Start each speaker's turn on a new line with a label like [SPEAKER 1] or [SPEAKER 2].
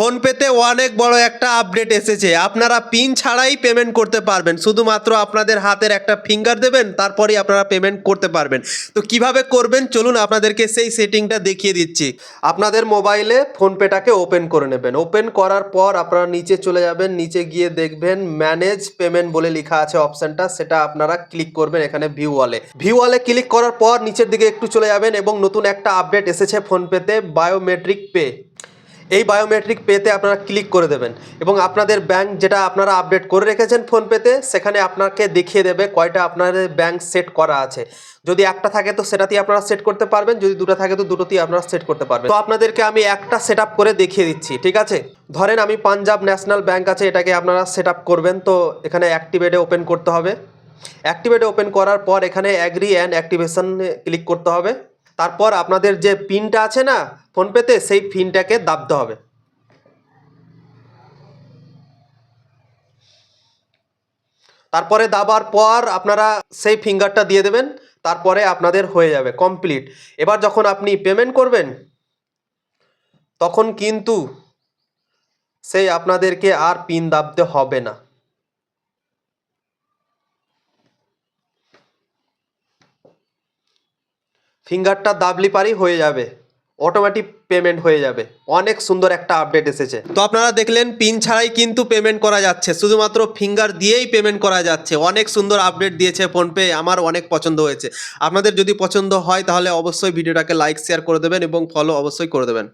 [SPEAKER 1] ফোনপেতে অনেক বড় একটা আপডেট এসেছে। আপনারা পিন ছাড়াই পেমেন্ট করতে পারবেন, শুধুমাত্র আপনাদের হাতের একটা ফিঙ্গার দেবেন, তারপরেই আপনারা পেমেন্ট করতে পারবেন। তো কিভাবে করবেন চলুন আপনাদেরকে সেই সেটিংটা দেখিয়ে দিচ্ছি। আপনাদের মোবাইলে ফোনপেটাকে ওপেন করে নেবেন। ওপেন করার পর আপনারা নিচে চলে যাবেন, নিচে গিয়ে দেখবেন ম্যানেজ পেমেন্ট বলে লেখা আছে অপশানটা, সেটা আপনারা ক্লিক করবেন। এখানে ভিউ ওয়ালে ক্লিক করার পর নিচের দিকে একটু চলে যাবেন এবং নতুন একটা আপডেট এসেছে ফোনপেতে, বায়োমেট্রিক পে। এই বায়োমেট্রিক পেতে আপনারা ক্লিক করে দেবেন এবং আপনাদের ব্যাংক যেটা আপনারা আপডেট করে রেখেছেন ফোনপেতে, সেখানে আপনাকে দেখিয়ে দেবে কয়টা আপনাদের ব্যাংক সেট করা আছে। যদি একটা থাকে তো সেটাতেই আপনারা সেট করতে পারবেন, যদি দুটো থাকে তো দুটোতেই আপনারা সেট করতে পারবেন। তো আপনাদেরকে আমি একটা সেট আপ করে দেখিয়ে দিচ্ছি, ঠিক আছে? ধরেন আমি পাঞ্জাব ন্যাশনাল ব্যাংক আছে, এটাকে আপনারা সেট আপ করবেন। তো এখানে অ্যাক্টিভেটে ওপেন করতে হবে। অ্যাক্টিভেটে ওপেন করার পর এখানে অ্যাগ্রি অ্যান্ড অ্যাক্টিভেশনে ক্লিক করতে হবে। তারপর আপনাদের যে পিনটা আছে না ফোনপেতে, সেই পিনটাকে দাবতে হবে। তারপরে দাবার পর আপনারা সেই ফিঙ্গারটা দিয়ে দেবেন, তারপরে আপনাদের হয়ে যাবে কমপ্লিট। এবার যখন আপনি পেমেন্ট করবেন তখন কিন্তু সেই আপনাদেরকে আর পিন দাবতে হবে না। ফিঙ্গারটা দাবলি পারি হয়ে যাবে, অটোমেটিক পেমেন্ট হয়ে যাবে। অনেক সুন্দর একটা আপডেট এসেছে। তো আপনারা দেখলেন পিন ছাড়াই কিন্তু পেমেন্ট করা যাচ্ছে, শুধুমাত্র ফিঙ্গার দিয়েই পেমেন্ট করা যাচ্ছে। অনেক সুন্দর আপডেট দিয়েছে ফোনপে, আমার অনেক পছন্দ হয়েছে। আপনাদের যদি পছন্দ হয় তাহলে অবশ্যই ভিডিওটাকে লাইক শেয়ার করে দেবেন এবং ফলো অবশ্যই করে দেবেন।